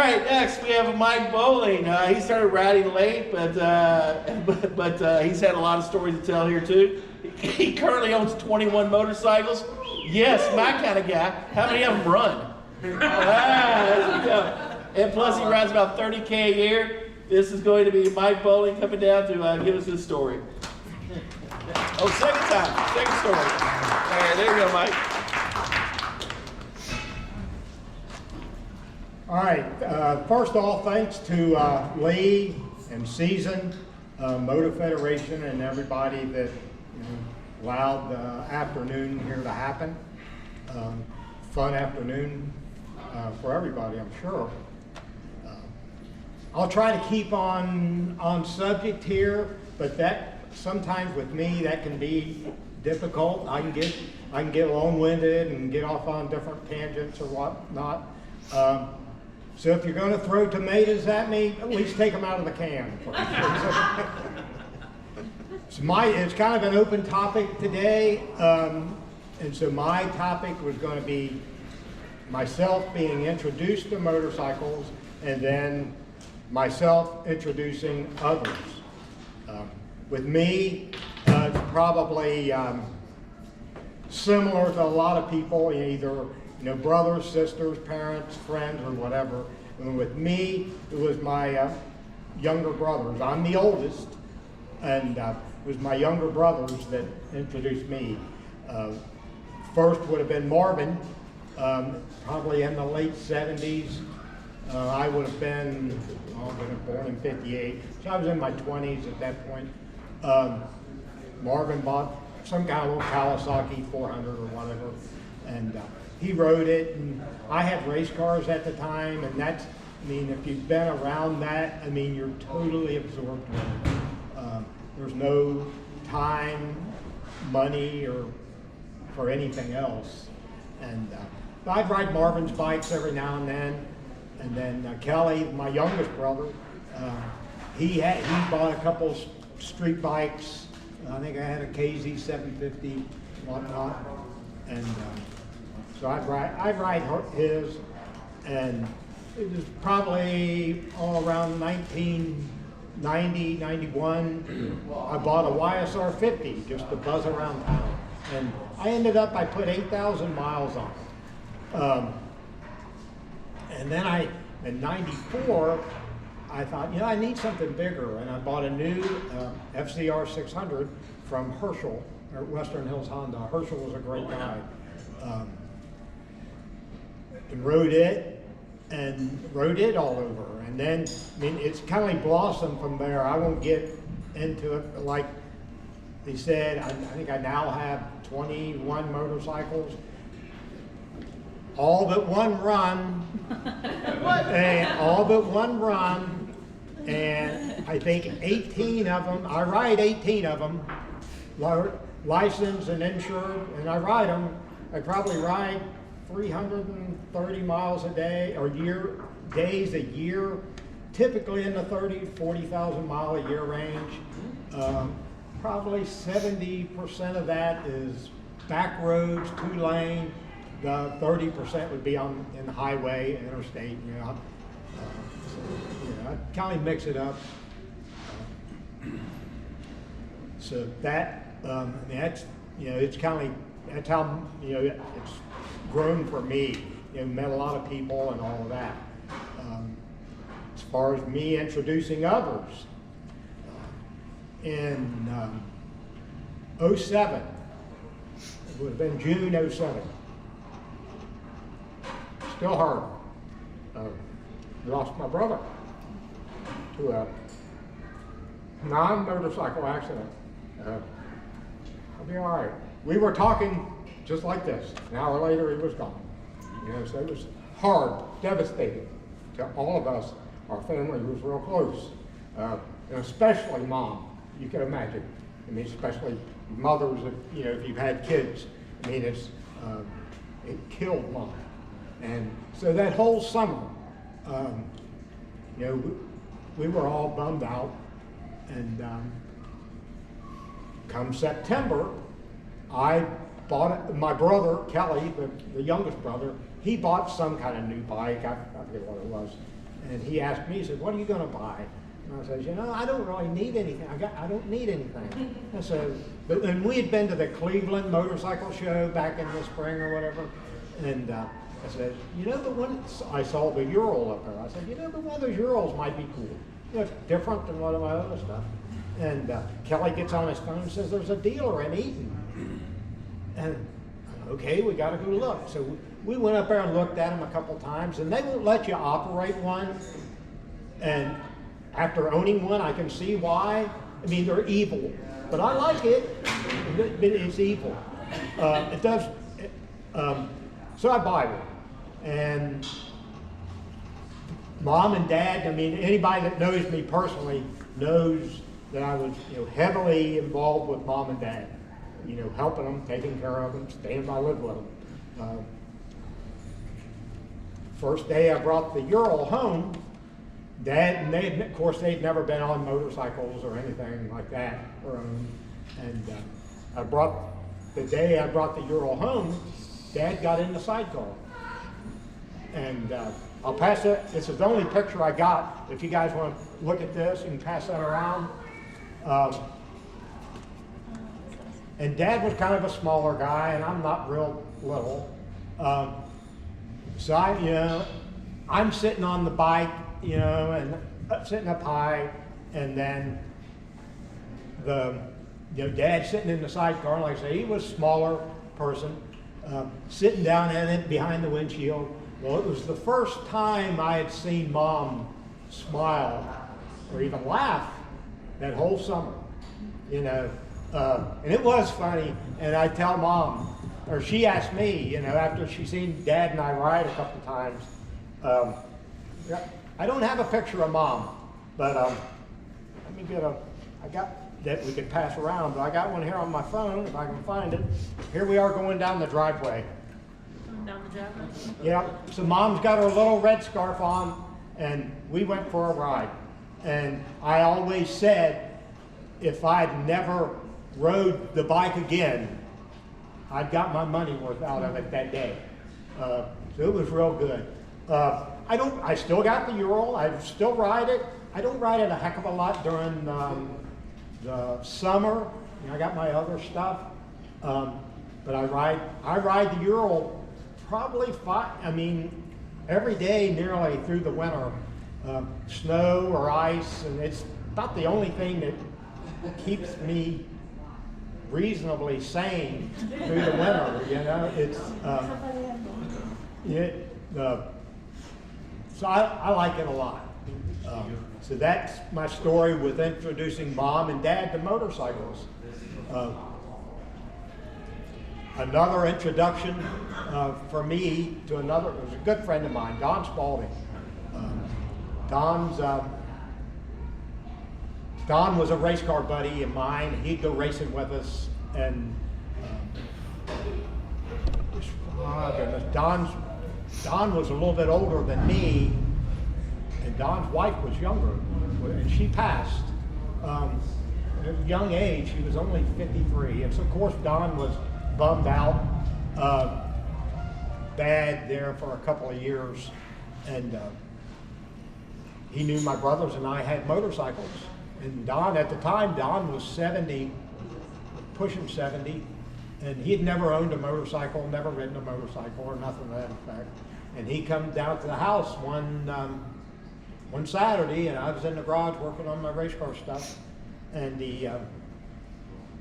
right, next we have Mike Bowling. He started riding late, but he's had a lot of stories to tell here too. He currently owns 21 motorcycles. Yes, my kind of guy. How many of them run? There we go. And plus he rides about 30K a year. This is going to be Mike Bowling coming down to give us his story. Oh, second story. All right, there you go, Mike. All right, first off, thanks to Lee and Season, Moto Federation, and everybody that allowed the afternoon here to happen. Fun afternoon for everybody, I'm sure. I'll try to keep on subject here, but that sometimes with me that can be difficult. I can get long-winded and get off on different tangents or whatnot. So if you're going to throw tomatoes at me, at least take them out of the can. It's kind of an open topic today, and so my topic was going to be myself being introduced to motorcycles, and then myself introducing others. With me, it's probably similar to a lot of people, either brothers, sisters, parents, friends, or whatever. And with me, it was my younger brothers. I'm the oldest, and it was my younger brothers that introduced me. First would have been Marvin, probably in the late 70s. I would have been, born in 58, so I was in my 20s at that point. Marvin bought some kind of little Kawasaki 400 or whatever, and he rode it, and I had race cars at the time, and that's, if you've been around that, you're totally absorbed with it. There's no time, money, or for anything else. And I'd ride Marvin's bikes every now and then Kelly, my youngest brother, he bought a couple street bikes. I think I had a KZ 750, whatnot, and so I'd ride his, and it was probably all around 1990, 91. I bought a YSR 50 just to buzz around town, and I put 8,000 miles on it. And then in 94, I thought, I need something bigger, and I bought a new FCR 600 from Herschel, or Western Hills Honda. Herschel was a great guy. And rode it all over. And then, it's kind of like blossomed from there. I won't get into it, but like they said, I think I now have 21 motorcycles. All but one run. And I think 18 of them, I ride 18 of them, licensed and insured, and I ride them. I probably ride 330 miles a day, or days a year, typically in the 40,000 mile a year range. Probably 70% of that is back roads, 2-lane. The 30% would be in the highway, interstate. I kind of mix it up. So that that's it's kind of that's how it's grown for me. Met a lot of people and all of that. As far as me introducing others, in 07, it would have been June 07. Still hard. Lost my brother to a non-motorcycle accident. I'll be all right. We were talking just like this. An hour later, he was gone. So it was hard, devastating to all of us. Our family was real close, and especially Mom. You can imagine. Especially mothers, if you've had kids. It killed Mom. And so that whole summer, we were all bummed out. And come September, I bought it. My brother, Kelly, the youngest brother, he bought some kind of new bike. I forget what it was. And he asked me, he said, what are you going to buy? And I said, you know, I don't really need anything. I don't need anything. I said, and we had been to the Cleveland motorcycle show back in the spring or whatever. And I said, you know, the one, I saw the Ural up there. I said, you know, the one of those Urals might be cool. You know, it's different than one of my other stuff. And Kelly gets on his phone and says, there's a dealer in Eaton. And okay, we got to go look. So we went up there and looked at them a couple times, and they won't let you operate one. And after owning one, I can see why. I mean, they're evil, but I like it. It's evil. It does. So I buy one, and Mom and Dad. I mean, anybody that knows me personally knows that I was, you know, heavily involved with Mom and Dad. You know, helping them, taking care of them, staying by live with them. First day I brought the Ural home, Dad, and they had, of course, they'd never been on motorcycles or anything like that. And the day I brought the Ural home, Dad got in the sidecar. And I'll pass it. This is the only picture I got. If you guys want to look at this, you can pass that around. And Dad was kind of a smaller guy, and I'm not real little. So I'm sitting on the bike, you know, and sitting up high, and then Dad sitting in the sidecar. Like I say, he was a smaller person, sitting down in it behind the windshield. Well, it was the first time I had seen Mom smile or even laugh that whole summer, you know. And it was funny, and I tell Mom, or she asked me, you know, after she seen Dad and I ride a couple times, I don't have a picture of Mom, but let me get I got that we could pass around, but I got one here on my phone, if I can find it. Here we are going down the driveway. Down the driveway? Yeah, so Mom's got her little red scarf on, and we went for a ride. And I always said, if I'd never rode the bike again, I'd got my money worth out of it that day. So it was real good. I still got the Ural. I still ride it. I don't ride it a heck of a lot during the summer. You know, I got my other stuff, but I ride the Ural probably every day nearly through the winter. Snow or ice, and it's about the only thing that keeps me reasonably sane through the winter. You know, it's so I like it a lot. So that's my story with introducing Mom and Dad to motorcycles. Another introduction for me to another was a good friend of mine, Don Spalding. Don was a race car buddy of mine. He'd go racing with us, and Don was a little bit older than me, and Don's wife was younger, and she passed at a young age. He was only 53, and so of course Don was bummed out, bad there for a couple of years, and he knew my brothers and I had motorcycles. And Don, at the time, Don was 70, pushing 70, and he had never owned a motorcycle, never ridden a motorcycle or nothing to that effect. And he come down to the house one Saturday, and I was in the garage working on my race car stuff, and he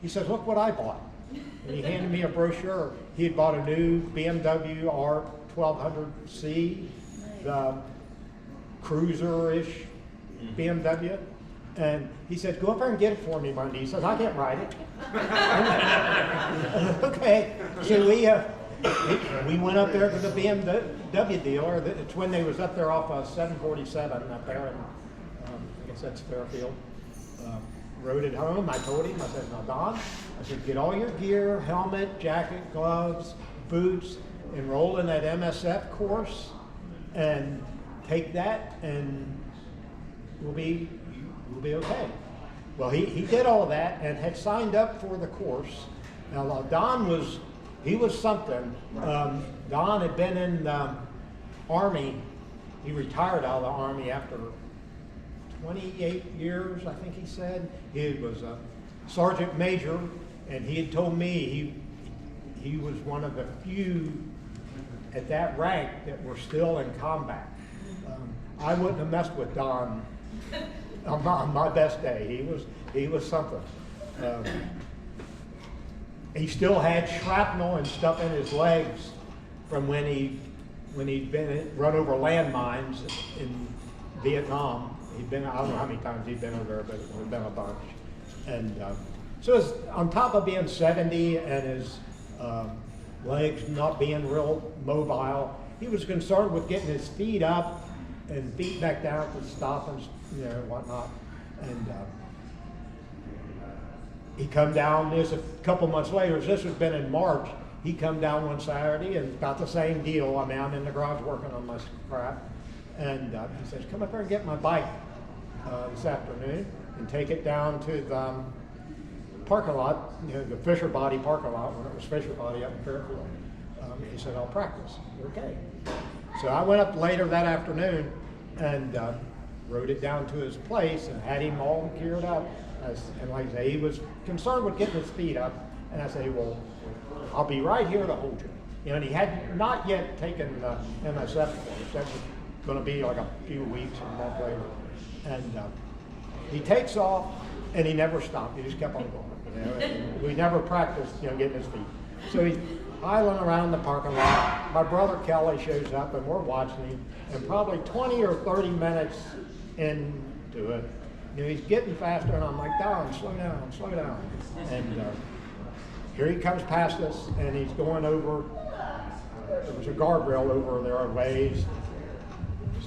says, "Look what I bought." And he handed me a brochure. He had bought a new BMW R1200C, the cruiser-ish BMW. And he said, "Go up there and get it for me Monday." He says, "I can't ride it." Okay, so we went up there to the BMW dealer. It's when they was up there off of 747 up there, and I guess that's Fairfield. Rode it home. I told him, I said, "Now Don," I said, "get all your gear, helmet, jacket, gloves, boots, enroll in that MSF course, and take that, and we'll be okay." Well, he did all that and had signed up for the course. Now Don was something. Don had been in the Army he retired out of the Army after 28 years, I think he said. He was a sergeant major, and he had told me he was one of the few at that rank that were still in combat. I wouldn't have messed with Don on my best day. He was something. He still had shrapnel and stuff in his legs from when he'd been run over landmines in Vietnam. I don't know how many times he'd been over there, but it had been a bunch. And so it's, on top of being 70 and his legs not being real mobile, he was concerned with getting his feet up and feet back down to stop and whatnot. And he come down. This a couple months later. This had been in March. He come down one Saturday and about the same deal. I mean, I'm in the garage working on my crap, and he says, "Come up here and get my bike this afternoon and take it down to the parking lot, the Fisher Body parking lot when it was Fisher Body up in Fairfield." He said, "I'll practice." Okay. So I went up later that afternoon and rode it down to his place and had him all geared up. And like I say, he was concerned with getting his feet up. And I said, "Well, I'll be right here to hold you." And he had not yet taken the MSF course. That was going to be like a few weeks and a month later. And he takes off, and he never stopped. He just kept on going. We never practiced, getting his feet. So he's idling around the parking lot. My brother Kelly shows up, and we're watching him. And probably 20 or 30 minutes into it, he's getting faster, and I'm like, "Don, slow down, slow down." And here he comes past us, and he's going over. There was a guardrail over there, a ways,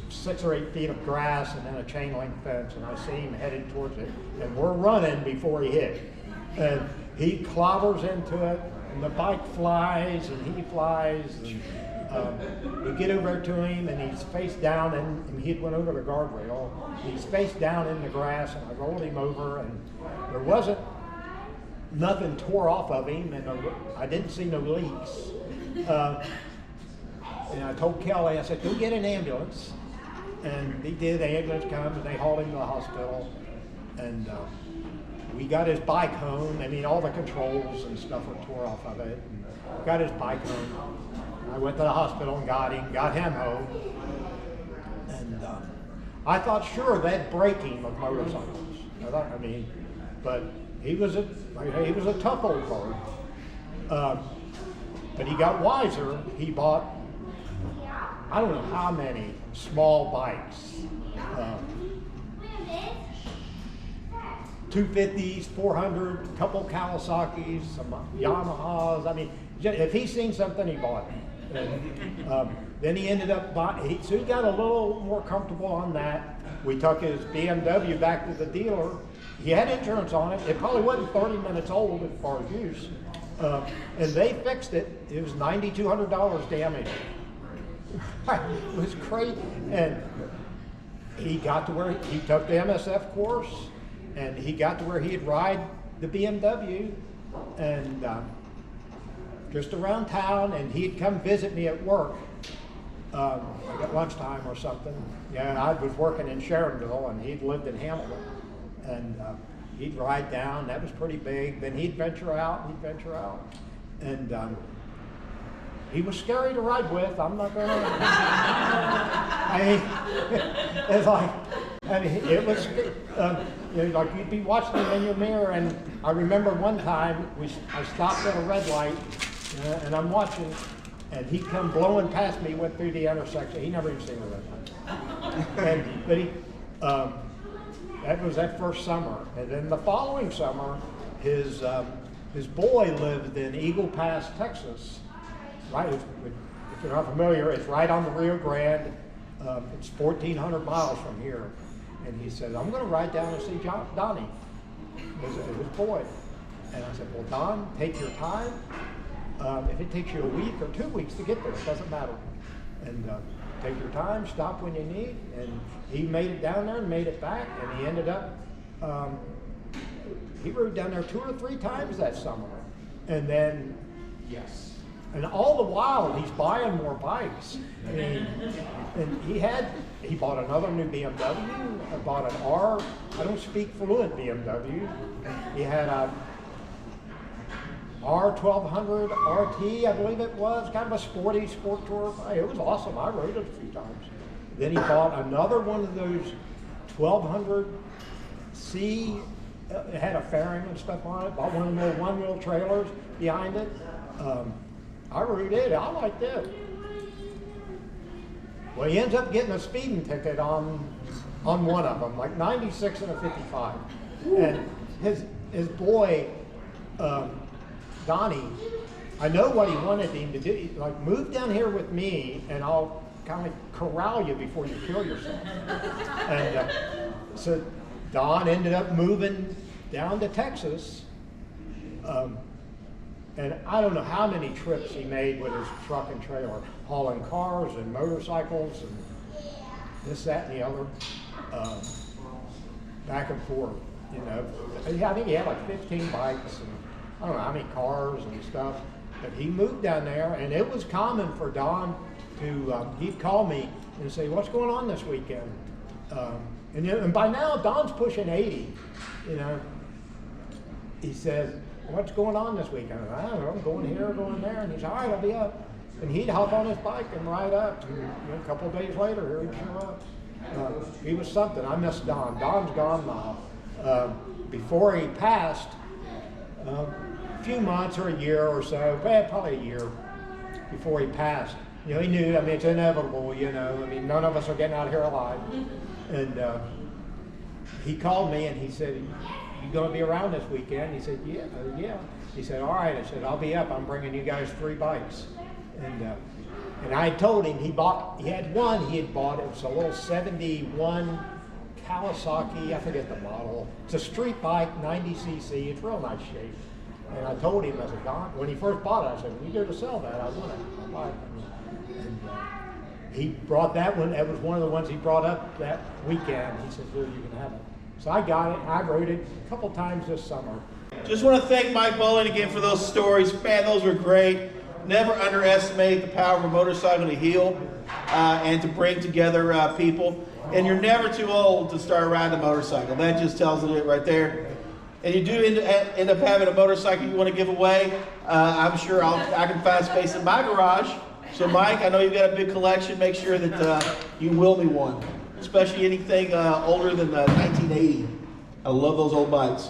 6 or 8 feet of grass, and then a chain link fence. And I see him headed towards it, and we're running before he hit. And he clobbers into it, and the bike flies, and he flies. And we get over to him, and he's face down, and he went over the guardrail. He's face down in the grass, and I rolled him over, and there wasn't nothing tore off of him, and I didn't see no leaks. And I told Kelly, I said, "Go get an ambulance." And he did. The ambulance comes, and they hauled him to the hospital. And we got his bike home. I mean, all the controls and stuff were tore off of it. And got his bike home. I went to the hospital and got him home. And I thought, sure, they'd break him of motorcycles. But he was a tough old bird. But he got wiser. He bought, I don't know how many small bikes. 250s, 400, a couple Kawasaki's, some Yamahas. I mean, if he's seen something, he bought it. And, then he ended up buying, so he got a little more comfortable on that. We took his BMW back to the dealer. He had insurance on it. It probably wasn't 30 minutes old as far as use. And they fixed it. It was $9,200 damage. It was crazy. And he got to where he took the MSF course, and he got to where he'd ride the BMW and just around town, and he'd come visit me at work, like at lunchtime or something. Yeah, I was working in Sharonville, and he'd lived in Hamilton, and he'd ride down. That was pretty big. Then he'd venture out, and he was scary to ride with. I'm not gonna. It's like, it was, like you'd be watching him in your mirror. And I remember one time I stopped at a red light, and I'm watching, and he come blowing past me, went through the intersection. He never even seen a red light. But that was that first summer, and then the following summer, his boy lived in Eagle Pass, Texas. Right, if you're not familiar, it's right on the Rio Grande. It's 1,400 miles from here. And he said, "I'm going to ride down and see Donnie, his boy." And I said, "Well, Don, take your time. If it takes you a week or 2 weeks to get there, it doesn't matter. And take your time, stop when you need." And he made it down there and made it back. And he ended up, he rode down there 2 or 3 times that summer. And then, yes. And all the while, he's buying more bikes. I mean, and he bought another new BMW, bought an I don't speak fluent BMW. He had a R1200 RT, I believe it was, kind of a sporty sport tour bike. It was awesome. I rode it a few times. Then he bought another one of those 1200C. It had a fairing and stuff on it. Bought one of the one-wheel trailers behind it. I rode it. I liked it. Well, he ends up getting a speeding ticket on one of them, like 96 and a 55. And his boy, Donnie, I know what he wanted him to do. Like, move down here with me, and I'll kind of corral you before you kill yourself. And so Don ended up moving down to Texas. And I don't know how many trips he made with his truck and trailer, hauling cars and motorcycles and this, that, and the other, back and forth, you know. I think he had like 15 bikes and I don't know how many cars and stuff. But he moved down there, and it was common for Don to, he'd call me and say, what's going on this weekend? And by now, Don's pushing 80, you know. He says, what's going on this weekend? I don't know, I'm going here, going there. And he said, all right, I'll be up. And he'd hop on his bike and ride up. And, you know, a couple of days later, here he'd show up. He was something. I miss Don. Don's gone now. Before he passed, a few months or a year or so, probably a year before he passed, you know, he knew, I mean, it's inevitable, you know. I mean, none of us are getting out of here alive. And he called me and he said, you going to be around this weekend? He said, yeah. He said, all right. I said, I'll be up. I'm bringing you guys 3 bikes. And I told him he had one he had bought. It was a little 71 Kawasaki, I forget the model. It's a street bike, 90cc. It's real nice shape. And I told him, I said, Don, when he first bought it, I said, when you go to sell that, I want it. I'll buy it. And he brought that one. That was one of the ones he brought up that weekend. He said, Lou, you can have it. So I got it. I rode it a couple times this summer. Just want to thank Mike Bowling again for those stories. Man, those were great. Never underestimate the power of a motorcycle to heal and to bring together people. And you're never too old to start riding a motorcycle. That just tells it right there. And you do end up having a motorcycle you want to give away. I'm sure I can find space in my garage. So Mike, I know you've got a big collection. Make sure that you will me one, especially anything older than 1980. I love those old bikes.